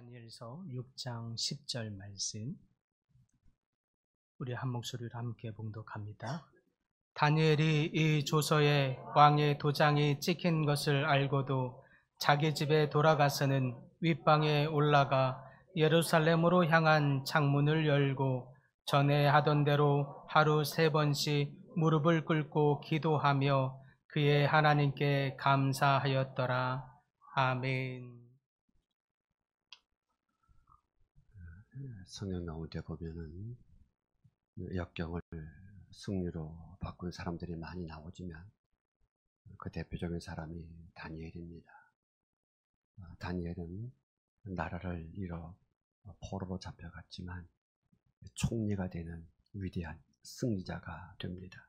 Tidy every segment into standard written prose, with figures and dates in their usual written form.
다니엘서 6장 10절 말씀, 우리 한 목소리로 함께 봉독합니다. 다니엘이 이 조서에 왕의 도장이 찍힌 것을 알고도 자기 집에 돌아가서는 윗방에 올라가 예루살렘으로 향한 창문을 열고 전에 하던 대로 하루 3번씩 무릎을 꿇고 기도하며 그의 하나님께 감사하였더라. 아멘. 성경 가운데 보면은 역경을 승리로 바꾼 사람들이 많이 나오지만 그 대표적인 사람이 다니엘입니다. 다니엘은 나라를 잃어 포로로 잡혀갔지만 총리가 되는 위대한 승리자가 됩니다.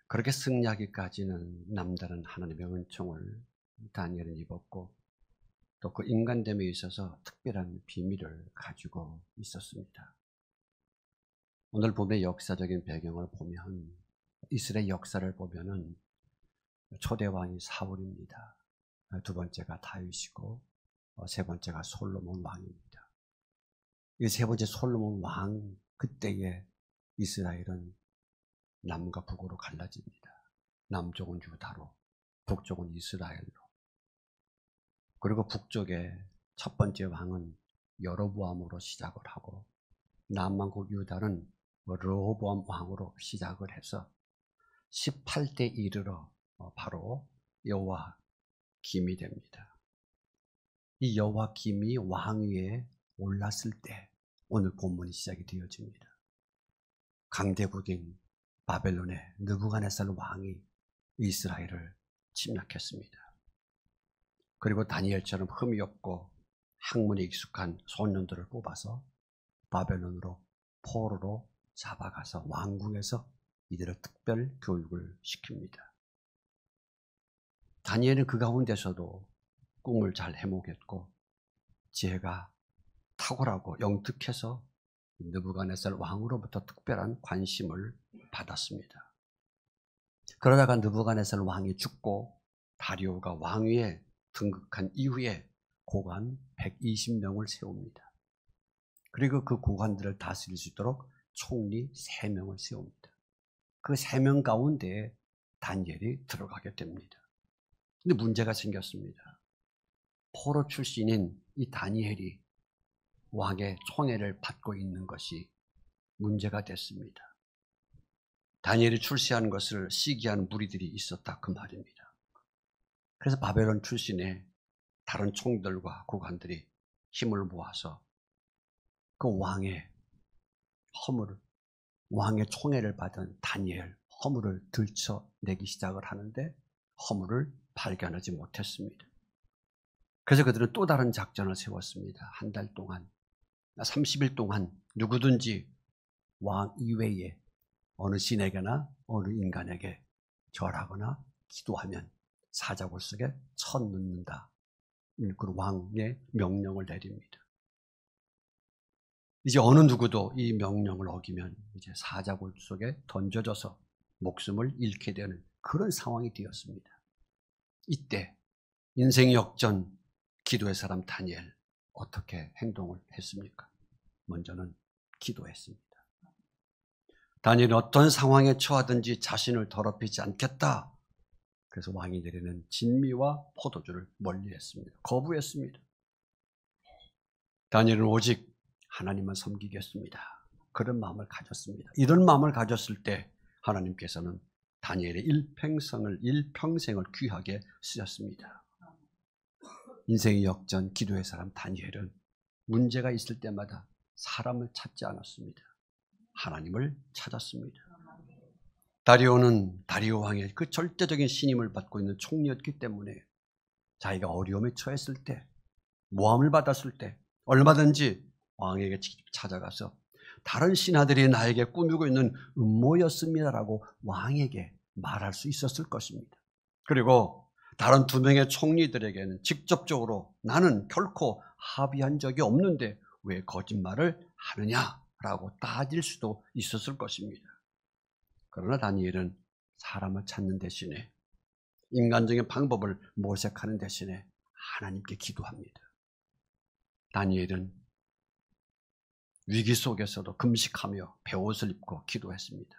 그렇게 승리하기까지는 남다른 하나님의 은총을 다니엘은 입었고 또 그 인간됨에 있어서 특별한 비밀을 가지고 있었습니다. 오늘 본의 역사적인 배경을 보면 이스라엘 역사를 보면은 초대 왕이 사울입니다. 두 번째가 다윗이고 세 번째가 솔로몬 왕입니다. 이 세 번째 솔로몬 왕 그때에 이스라엘은 남과 북으로 갈라집니다. 남쪽은 유다로, 북쪽은 이스라엘로. 그리고 북쪽에 첫 번째 왕은 여로보암으로 시작을 하고 남왕국 유다는 르호보암 왕으로 시작을 해서 18대 이르러 바로 여호와 김이 됩니다. 이 여호와 김이 왕위에 올랐을 때 오늘 본문이 시작이 되어집니다. 강대국인 바벨론의 느부갓네살 왕이 이스라엘을 침략했습니다. 그리고 다니엘처럼 흠이 없고 학문에 익숙한 소년들을 뽑아서 바벨론으로 포로로 잡아가서 왕궁에서 이들을 특별 교육을 시킵니다. 다니엘은 그 가운데서도 꿈을 잘 해몽했고 지혜가 탁월하고 영특해서 느부갓네살 왕으로부터 특별한 관심을 받았습니다. 그러다가 느부갓네살 왕이 죽고 다리오가 왕위에 등극한 이후에 고관 120명을 세웁니다. 그리고 그 고관들을 다스릴 수 있도록 총리 3명을 세웁니다. 그 3명 가운데 다니엘이 들어가게 됩니다. 근데 문제가 생겼습니다. 포로 출신인 이 다니엘이 왕의 총애를 받고 있는 것이 문제가 됐습니다. 다니엘이 출세한 것을 시기하는 무리들이 있었다 그 말입니다. 그래서 바벨론 출신의 다른 총들과 고관들이 힘을 모아서 그 왕의 허물을, 왕의 총애를 받은 다니엘 허물을 들춰내기 시작을 하는데 허물을 발견하지 못했습니다. 그래서 그들은 또 다른 작전을 세웠습니다. 한 달 동안, 30일 동안 누구든지 왕 이외에 어느 신에게나 어느 인간에게 절하거나 기도하면 사자굴 속에 쳐넣는다. 그 왕의 명령을 내립니다. 이제 어느 누구도 이 명령을 어기면 이제 사자굴 속에 던져져서 목숨을 잃게 되는 그런 상황이 되었습니다. 이때 인생 역전 기도의 사람 다니엘 어떻게 행동을 했습니까? 먼저는 기도했습니다. 다니엘은 어떤 상황에 처하든지 자신을 더럽히지 않겠다. 그래서 왕이 내리는 진미와 포도주를 멀리했습니다. 거부했습니다. 다니엘은 오직 하나님만 섬기겠습니다. 그런 마음을 가졌습니다. 이런 마음을 가졌을 때 하나님께서는 다니엘의 일평생을 귀하게 쓰셨습니다. 인생의 역전 기도의 사람 다니엘은 문제가 있을 때마다 사람을 찾지 않았습니다. 하나님을 찾았습니다. 다리오는 다리오 왕의 그 절대적인 신임을 받고 있는 총리였기 때문에 자기가 어려움에 처했을 때, 모함을 받았을 때 얼마든지 왕에게 찾아가서 다른 신하들이 나에게 꾸미고 있는 음모였습니다라고 왕에게 말할 수 있었을 것입니다. 그리고 다른 2명의 총리들에게는 직접적으로 나는 결코 합의한 적이 없는데 왜 거짓말을 하느냐라고 따질 수도 있었을 것입니다. 그러나 다니엘은 사람을 찾는 대신에 인간적인 방법을 모색하는 대신에 하나님께 기도합니다. 다니엘은 위기 속에서도 금식하며 베옷을 입고 기도했습니다.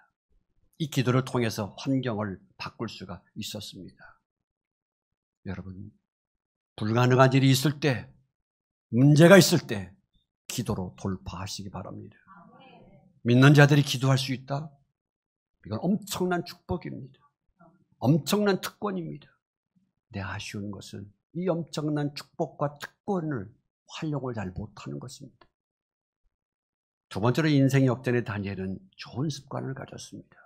이 기도를 통해서 환경을 바꿀 수가 있었습니다. 여러분, 불가능한 일이 있을 때, 문제가 있을 때 기도로 돌파하시기 바랍니다. 믿는 자들이 기도할 수 있다? 이건 엄청난 축복입니다. 엄청난 특권입니다. 내 아쉬운 것은 이 엄청난 축복과 특권을 활용을 잘 못하는 것입니다. 두 번째로 인생 역전의 다니엘은 좋은 습관을 가졌습니다.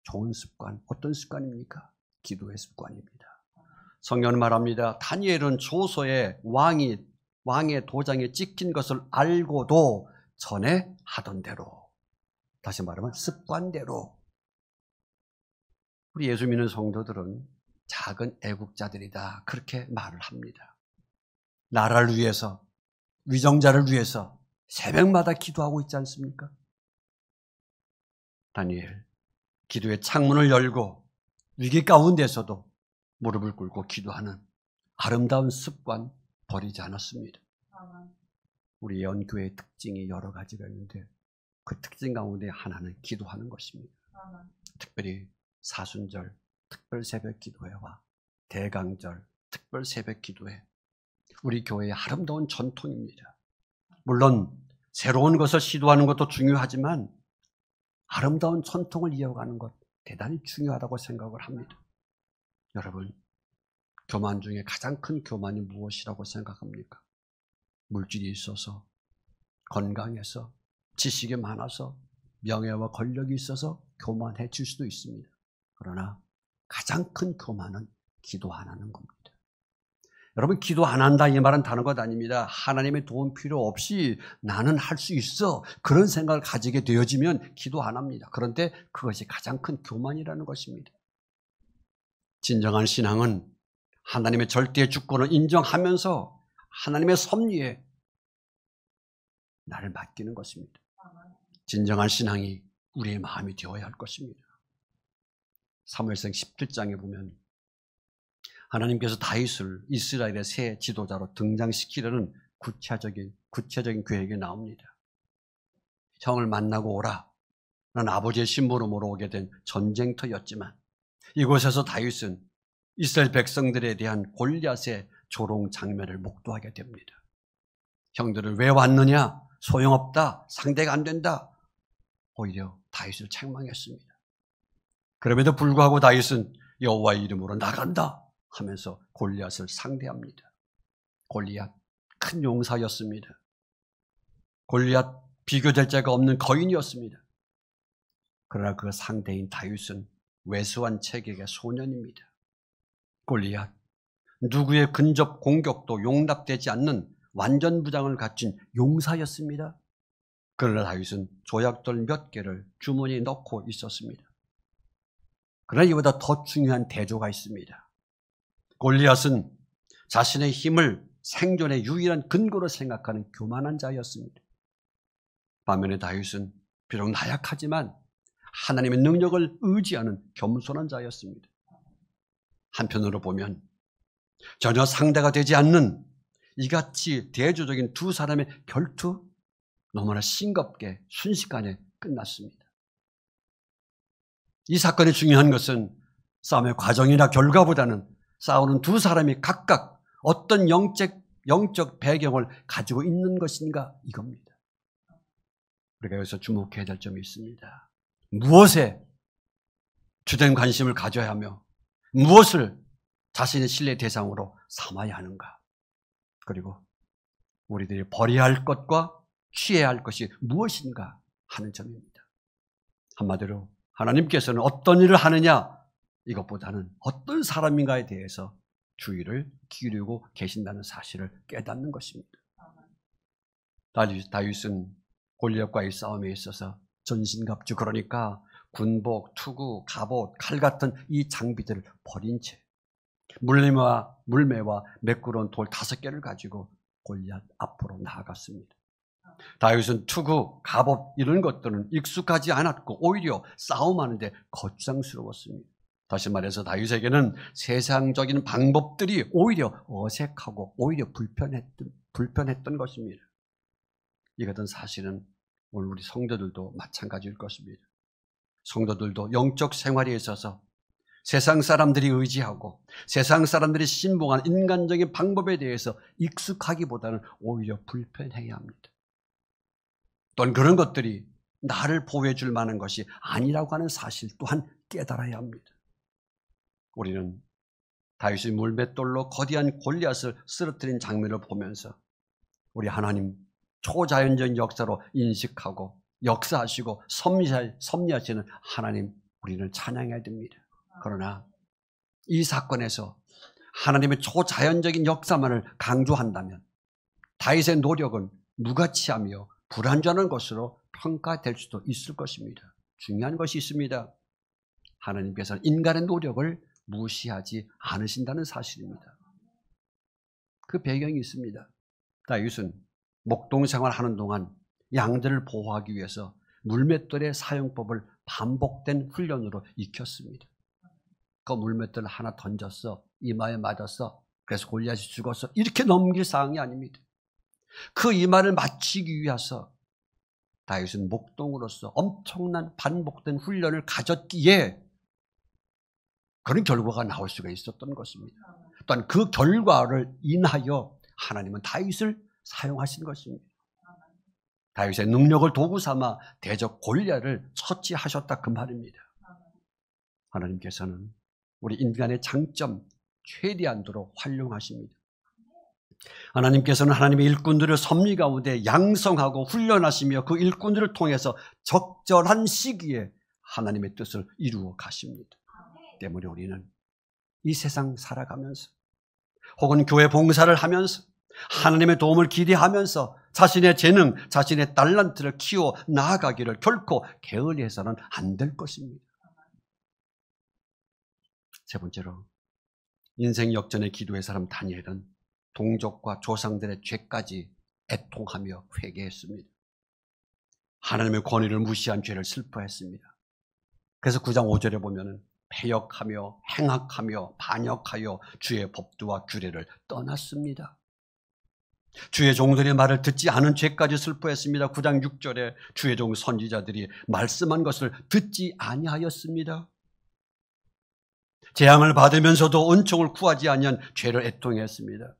좋은 습관, 어떤 습관입니까? 기도의 습관입니다. 성경은 말합니다. 다니엘은 조서에 왕의 도장에 찍힌 것을 알고도 전에 하던 대로, 다시 말하면 습관대로. 우리 예수 믿는 성도들은 작은 애국자들이다, 그렇게 말을 합니다. 나라를 위해서, 위정자를 위해서 새벽마다 기도하고 있지 않습니까? 다니엘, 기도의 창문을 열고 위기 가운데서도 무릎을 꿇고 기도하는 아름다운 습관 버리지 않았습니다. 우리 예언교회의 특징이 여러 가지가 있는데 그 특징 가운데 하나는 기도하는 것입니다. 특별히 사순절 특별 새벽 기도회와 대강절 특별 새벽 기도회, 우리 교회의 아름다운 전통입니다. 물론 새로운 것을 시도하는 것도 중요하지만 아름다운 전통을 이어가는 것 대단히 중요하다고 생각을 합니다. 여러분, 교만 중에 가장 큰 교만이 무엇이라고 생각합니까? 물질이 있어서, 건강해서, 지식이 많아서, 명예와 권력이 있어서 교만해질 수도 있습니다. 그러나 가장 큰 교만은 기도 안 하는 겁니다. 여러분, 기도 안 한다 이 말은 다른 것 아닙니다. 하나님의 도움 필요 없이 나는 할 수 있어, 그런 생각을 가지게 되어지면 기도 안 합니다. 그런데 그것이 가장 큰 교만이라는 것입니다. 진정한 신앙은 하나님의 절대의 주권을 인정하면서 하나님의 섭리에 나를 맡기는 것입니다. 진정한 신앙이 우리의 마음이 되어야 할 것입니다. 사무엘상 17장에 보면 하나님께서 다윗을 이스라엘의 새 지도자로 등장시키려는 구체적인 계획이 나옵니다. 형을 만나고 오라. 난 아버지의 심부름으로 오게 된 전쟁터였지만 이곳에서 다윗은 이스라엘 백성들에 대한 골리앗의 조롱 장면을 목도하게 됩니다. 형들은 왜 왔느냐? 소용없다. 상대가 안 된다. 오히려 다윗을 책망했습니다. 그럼에도 불구하고 다윗은 여호와의 이름으로 나간다 하면서 골리앗을 상대합니다. 골리앗 큰 용사였습니다. 골리앗 비교될 자가 없는 거인이었습니다. 그러나 그 상대인 다윗은 왜소한 체격의 소년입니다. 골리앗, 누구의 근접 공격도 용납되지 않는 완전무장을 갖춘 용사였습니다. 그러나 다윗은 조약돌 몇 개를 주머니에 넣고 있었습니다. 그러나 이보다 더 중요한 대조가 있습니다. 골리앗은 자신의 힘을 생존의 유일한 근거로 생각하는 교만한 자였습니다. 반면에 다윗은 비록 나약하지만 하나님의 능력을 의지하는 겸손한 자였습니다. 한편으로 보면 전혀 상대가 되지 않는 이같이 대조적인 두 사람의 결투, 너무나 싱겁게 순식간에 끝났습니다. 이 사건의 중요한 것은 싸움의 과정이나 결과보다는 싸우는 두 사람이 각각 어떤 영적 배경을 가지고 있는 것인가, 이겁니다. 우리가 여기서 주목해야 될 점이 있습니다. 무엇에 주된 관심을 가져야 하며 무엇을 자신의 신뢰 대상으로 삼아야 하는가, 그리고 우리들이 버려야 할 것과 취해야 할 것이 무엇인가 하는 점입니다. 한마디로 하나님께서는 어떤 일을 하느냐, 이것보다는 어떤 사람인가에 대해서 주의를 기울이고 계신다는 사실을 깨닫는 것입니다. 다윗은 골리앗과의 싸움에 있어서 전신갑주, 그러니까 군복, 투구, 갑옷, 칼 같은 이 장비들을 버린 채 물매와 매끄러운 돌 5개를 가지고 골리앗 앞으로 나아갔습니다. 다윗은 투구, 갑옷 이런 것들은 익숙하지 않았고 오히려 싸움하는데 거추장스러웠습니다. 다시 말해서 다윗에게는 세상적인 방법들이 오히려 어색하고 오히려 불편했던 것입니다. 이것은 사실은 오늘 우리 성도들도 마찬가지일 것입니다. 성도들도 영적 생활에 있어서 세상 사람들이 의지하고 세상 사람들이 신봉한 인간적인 방법에 대해서 익숙하기보다는 오히려 불편해야 합니다. 또한 그런 것들이 나를 보호해 줄 만한 것이 아니라고 하는 사실 또한 깨달아야 합니다. 우리는 다윗이 물맷돌로 거대한 골리앗을 쓰러뜨린 장면을 보면서 우리 하나님 초자연적인 역사로 인식하고 역사하시고 섭리하시는 하나님 우리를 찬양해야 됩니다. 그러나 이 사건에서 하나님의 초자연적인 역사만을 강조한다면 다윗의 노력은 무가치하며 불완전한 것으로 평가될 수도 있을 것입니다. 중요한 것이 있습니다. 하나님께서는 인간의 노력을 무시하지 않으신다는 사실입니다. 그 배경이 있습니다. 다윗은 목동 생활하는 동안 양들을 보호하기 위해서 물맷돌의 사용법을 반복된 훈련으로 익혔습니다. 그 물맷돌을 하나 던졌어, 이마에 맞았어, 그래서 골리앗이 죽었어, 이렇게 넘길 사항이 아닙니다. 그 이마를 맞추기 위해서 다윗은 목동으로서 엄청난 반복된 훈련을 가졌기에 그런 결과가 나올 수가 있었던 것입니다. 또한 그 결과를 인하여 하나님은 다윗을 사용하신 것입니다. 다윗의 능력을 도구 삼아 대적 골리앗을 처치하셨다 그 말입니다. 하나님께서는 우리 인간의 장점 최대한도로 활용하십니다. 하나님께서는 하나님의 일꾼들을 섭리 가운데 양성하고 훈련하시며 그 일꾼들을 통해서 적절한 시기에 하나님의 뜻을 이루어 가십니다. 때문에 우리는 이 세상 살아가면서 혹은 교회 봉사를 하면서 하나님의 도움을 기대하면서 자신의 재능, 자신의 달란트를 키워 나아가기를 결코 게을리해서는 안 될 것입니다. 세 번째로 인생 역전의 기도의 사람 다니엘은 동족과 조상들의 죄까지 애통하며 회개했습니다. 하나님의 권위를 무시한 죄를 슬퍼했습니다. 그래서 9장 5절에 보면은 패역하며 행악하며 반역하여 주의 법도와 규례를 떠났습니다. 주의 종들의 말을 듣지 않은 죄까지 슬퍼했습니다. 9장 6절에 주의 종 선지자들이 말씀한 것을 듣지 아니하였습니다. 재앙을 받으면서도 은총을 구하지 아니한 죄를 애통했습니다.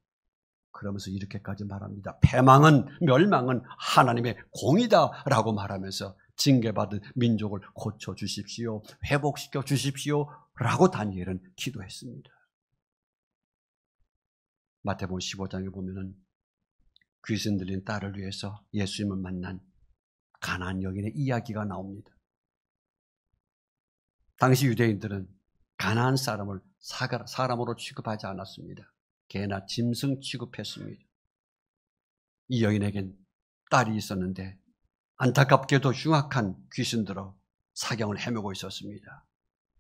그러면서 이렇게까지 말합니다. 패망은 멸망은 하나님의 공이다라고 말하면서 징계받은 민족을 고쳐주십시오. 회복시켜 주십시오. 라고 다니엘은 기도했습니다. 마태복음 15장에 보면은 귀신 들린 딸을 위해서 예수님을 만난 가나안 여인의 이야기가 나옵니다. 당시 유대인들은 가나안 사람을 사람으로 취급하지 않았습니다. 개나 짐승 취급했습니다. 이 여인에겐 딸이 있었는데 안타깝게도 흉악한 귀신들로 사경을 헤매고 있었습니다.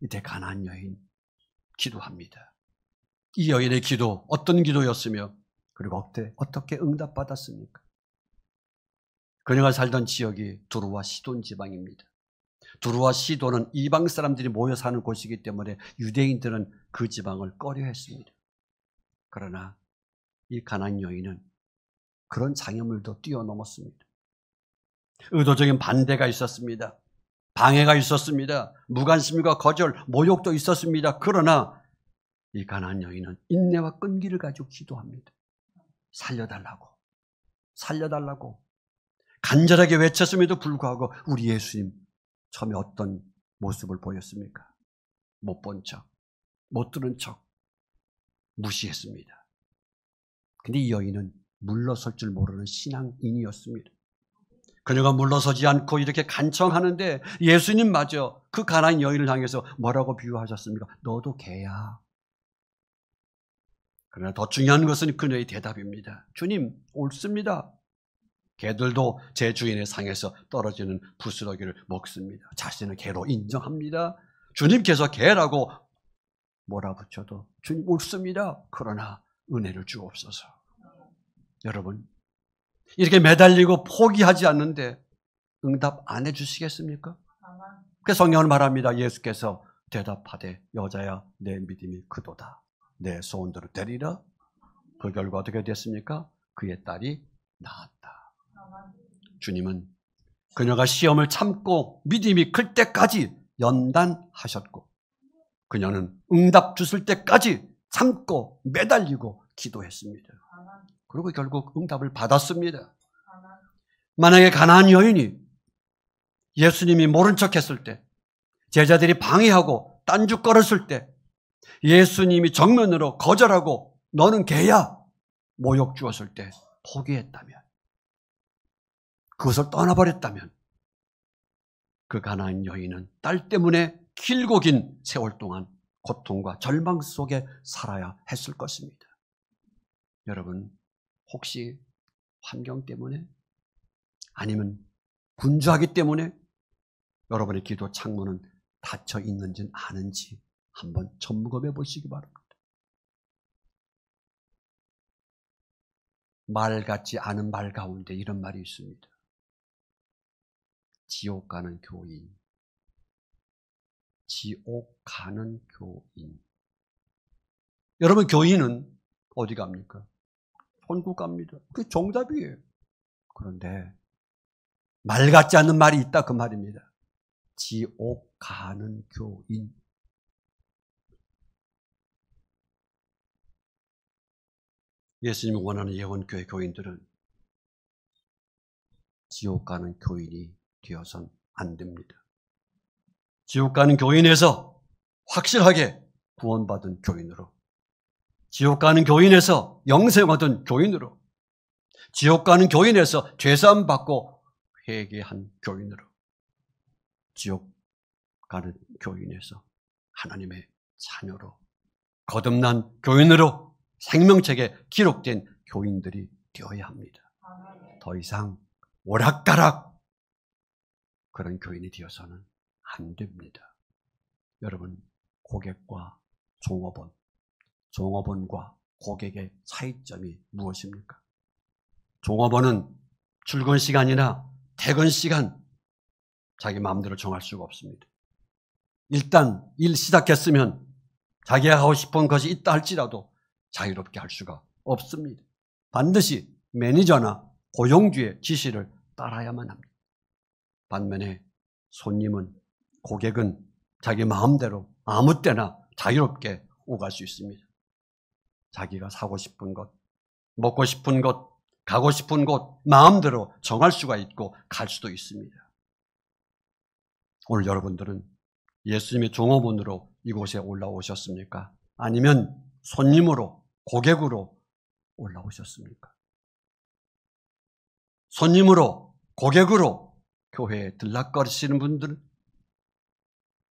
이때 가나안 여인 기도합니다. 이 여인의 기도 어떤 기도였으며 그리고 어떻게 응답받았습니까? 그녀가 살던 지역이 두루와 시돈 지방입니다. 두루와 시돈은 이방 사람들이 모여 사는 곳이기 때문에 유대인들은 그 지방을 꺼려했습니다. 그러나 이 가나안 여인은 그런 장애물도 뛰어넘었습니다. 의도적인 반대가 있었습니다. 방해가 있었습니다. 무관심과 거절, 모욕도 있었습니다. 그러나 이 가나안 여인은 인내와 끈기를 가지고 기도합니다. 살려달라고 간절하게 외쳤음에도 불구하고 우리 예수님 처음에 어떤 모습을 보였습니까? 못 본 척, 못 들은 척, 무시했습니다. 근데 이 여인은 물러설 줄 모르는 신앙인이었습니다. 그녀가 물러서지 않고 이렇게 간청하는데 예수님마저 그 가나안 여인을 향해서 뭐라고 비유하셨습니까? 너도 개야. 그러나 더 중요한 것은 그녀의 대답입니다. 주님, 옳습니다. 개들도 제 주인의 상에서 떨어지는 부스러기를 먹습니다. 자신은 개로 인정합니다. 주님께서 개라고 몰아붙여도 주님 옳습니다. 그러나 은혜를 주옵소서. 여러분, 이렇게 매달리고 포기하지 않는데 응답 안 해주시겠습니까? 그래서 성경은 말합니다. 예수께서 대답하되 여자야 내 믿음이 크도다. 내 소원대로 되리라. 그 결과 어떻게 됐습니까? 그의 딸이 나았다. 주님은 그녀가 시험을 참고 믿음이 클 때까지 연단하셨고 그녀는 응답 주실 때까지 참고 매달리고 기도했습니다. 그리고 결국 응답을 받았습니다. 만약에 가나안 여인이 예수님이 모른 척했을 때, 제자들이 방해하고 딴죽거렸을 때, 예수님이 정면으로 거절하고 너는 개야 모욕 주었을 때 포기했다면, 그것을 떠나버렸다면 그 가나안 여인은 딸 때문에 길고 긴 세월 동안 고통과 절망 속에 살아야 했을 것입니다. 여러분, 혹시 환경 때문에 아니면 분주하기 때문에 여러분의 기도 창문은 닫혀 있는지 아는지 한번 점검해 보시기 바랍니다. 말 같지 않은 말 가운데 이런 말이 있습니다. 지옥 가는 교인. 지옥 가는 교인. 여러분, 교인은 어디 갑니까? 천국 갑니다. 그게 정답이에요. 그런데 말 같지 않은 말이 있다 그 말입니다. 지옥 가는 교인. 예수님이 원하는 예원교회 교인들은 지옥 가는 교인이 되어선 안 됩니다. 지옥 가는 교인에서 확실하게 구원받은 교인으로, 지옥 가는 교인에서 영생 얻은 교인으로, 지옥 가는 교인에서 죄사함 받고 회개한 교인으로, 지옥 가는 교인에서 하나님의 자녀로, 거듭난 교인으로 생명책에 기록된 교인들이 되어야 합니다. 더 이상 오락가락 그런 교인이 되어서는 안 됩니다. 여러분, 고객과 종업원, 종업원과 고객의 차이점이 무엇입니까? 종업원은 출근 시간이나 퇴근 시간 자기 마음대로 정할 수가 없습니다. 일단 일 시작했으면 자기가 하고 싶은 것이 있다 할지라도 자유롭게 할 수가 없습니다. 반드시 매니저나 고용주의 지시를 따라야만 합니다. 반면에 손님은, 고객은 자기 마음대로 아무 때나 자유롭게 오갈 수 있습니다. 자기가 사고 싶은 것, 먹고 싶은 것, 가고 싶은 곳 마음대로 정할 수가 있고 갈 수도 있습니다. 오늘 여러분들은 예수님의 종업원으로 이곳에 올라오셨습니까? 아니면 손님으로, 고객으로 올라오셨습니까? 손님으로, 고객으로 교회에 들락거리시는 분들은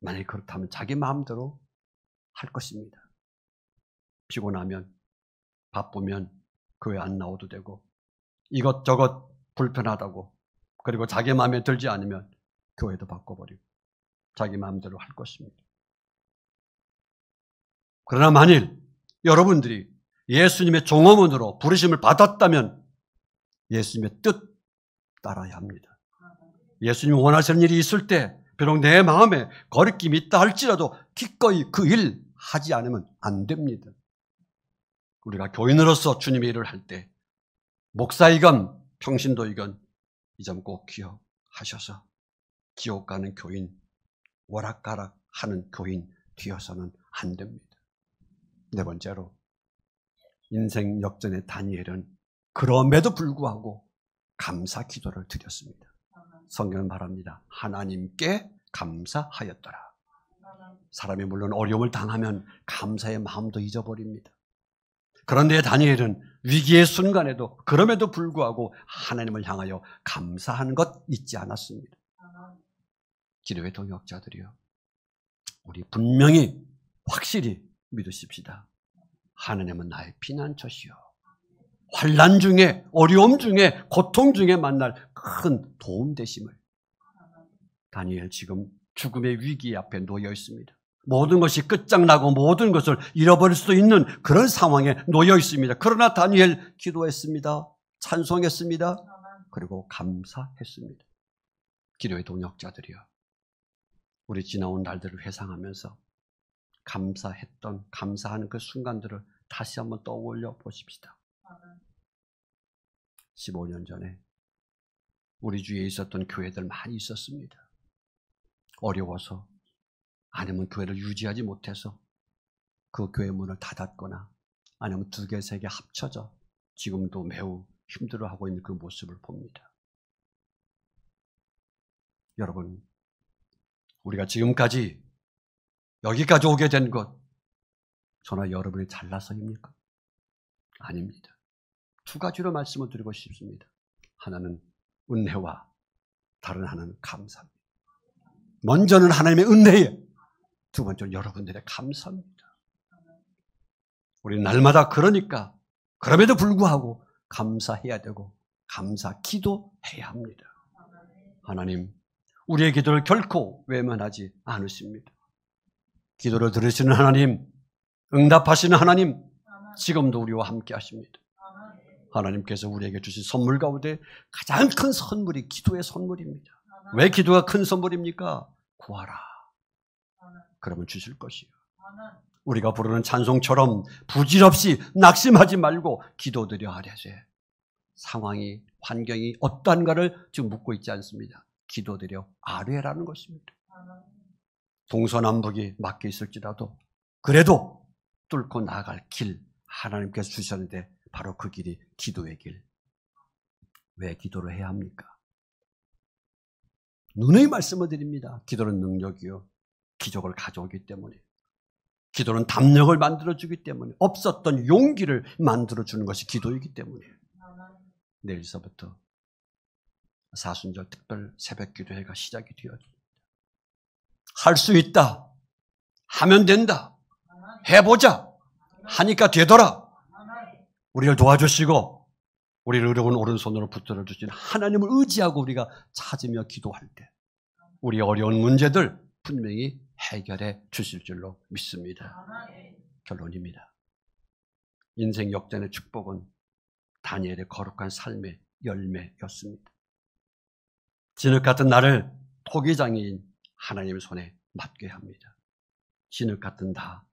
만약에 그렇다면 자기 마음대로 할 것입니다. 피곤하면, 바쁘면 교회 안 나와도 되고, 이것저것 불편하다고, 그리고 자기 마음에 들지 않으면 교회도 바꿔버리고 자기 마음대로 할 것입니다. 그러나 만일 여러분들이 예수님의 종업원으로 부르심을 받았다면 예수님의 뜻 따라야 합니다. 예수님이 원하시는 일이 있을 때 비록 내 마음에 거리낌이 있다 할지라도 기꺼이 그 일 하지 않으면 안 됩니다. 우리가 교인으로서 주님의 일을 할 때 목사이건 평신도이건 이 점 꼭 기억하셔서 지옥 가는 교인, 오락가락 하는 교인 되어서는 안 됩니다. 네 번째로, 인생 역전의 다니엘은 그럼에도 불구하고 감사 기도를 드렸습니다. 성경은 말합니다. 하나님께 감사하였더라. 사람이 물론 어려움을 당하면 감사의 마음도 잊어버립니다. 그런데 다니엘은 위기의 순간에도 그럼에도 불구하고 하나님을 향하여 감사하는 것 잊지 않았습니다. 기도의 동역자들이요, 우리 분명히 확실히 믿으십시다. 하나님은 나의 피난처시요, 환난 중에, 어려움 중에, 고통 중에 만날 큰 도움 되심을. 다니엘 지금 죽음의 위기 앞에 놓여 있습니다. 모든 것이 끝장나고 모든 것을 잃어버릴 수도 있는 그런 상황에 놓여 있습니다. 그러나 다니엘 기도했습니다. 찬송했습니다. 그리고 감사했습니다. 기도의 동역자들이요, 우리 지나온 날들을 회상하면서 감사했던, 감사하는 그 순간들을 다시 한번 떠올려 보십시다. 15년 전에 우리 주위에 있었던 교회들 많이 있었습니다. 어려워서 아니면 교회를 유지하지 못해서 그 교회 문을 닫았거나 아니면 2개, 3개 합쳐져 지금도 매우 힘들어하고 있는 그 모습을 봅니다. 여러분, 우리가 지금까지 여기까지 오게 된 것 저나 여러분이 잘나서입니까? 아닙니다. 2가지로 말씀을 드리고 싶습니다. 하나는 은혜와 다른 하나는 감사입니다. 먼저는 하나님의 은혜에, 2번째는 여러분들의 감사입니다. 우리는 날마다 그러니까 그럼에도 불구하고 감사해야 되고 감사 기도해야 합니다. 하나님, 우리의 기도를 결코 외면하지 않으십니다. 기도를 들으시는 하나님, 응답하시는 하나님, 지금도 우리와 함께 하십니다. 하나님께서 우리에게 주신 선물 가운데 가장 큰 선물이 기도의 선물입니다. 왜 기도가 큰 선물입니까? 구하라. 그러면 주실 것이요. 우리가 부르는 찬송처럼 부질없이 낙심하지 말고 기도드려 하려세. 상황이, 환경이 어떠한가를 지금 묻고 있지 않습니다. 기도드려 아뢰라는 것입니다. 동서남북이 막혀 있을지라도 그래도 뚫고 나아갈 길 하나님께서 주셨는데 바로 그 길이 기도의 길. 왜 기도를 해야 합니까? 누누이 말씀을 드립니다. 기도는 능력이요, 기적을 가져오기 때문에, 기도는 담력을 만들어주기 때문에, 없었던 용기를 만들어주는 것이 기도이기 때문에 내일서부터 사순절 특별 새벽 기도회가 시작이 되었습니다. 할 수 있다, 하면 된다, 해보자, 하니까 되더라. 우리를 도와주시고 우리를 의로운 오른손으로 붙들어 주신 하나님을 의지하고 우리가 찾으며 기도할 때 우리의 어려운 문제들 분명히 해결해 주실 줄로 믿습니다. 결론입니다. 인생 역전의 축복은 다니엘의 거룩한 삶의 열매였습니다. 진흙 같은 나를 토기장애인 하나님의 손에 맡게 합니다. 진흙 같은 나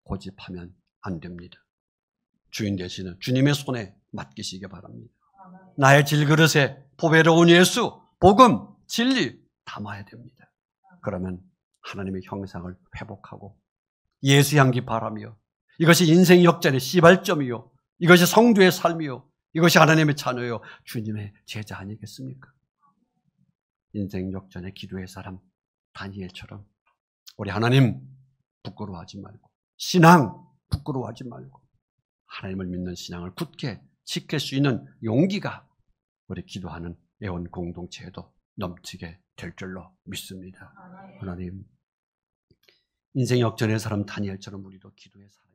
고집하면 안 됩니다. 주인 되시는 주님의 손에 맡기시기 바랍니다. 나의 질그릇에 보배로운 예수, 복음, 진리 담아야 됩니다. 그러면 하나님의 형상을 회복하고 예수 향기 바라며 이것이 인생 역전의 시발점이요, 이것이 성도의 삶이요, 이것이 하나님의 자녀요, 주님의 제자 아니겠습니까? 인생 역전의 기도의 사람 다니엘처럼 우리 하나님 부끄러워하지 말고, 신앙 부끄러워하지 말고 하나님을 믿는 신앙을 굳게 지킬 수 있는 용기가 우리 기도하는 애원 공동체에도 넘치게 될 줄로 믿습니다. 하나님, 인생 역전의 사람 다니엘처럼 우리도 기도의 사람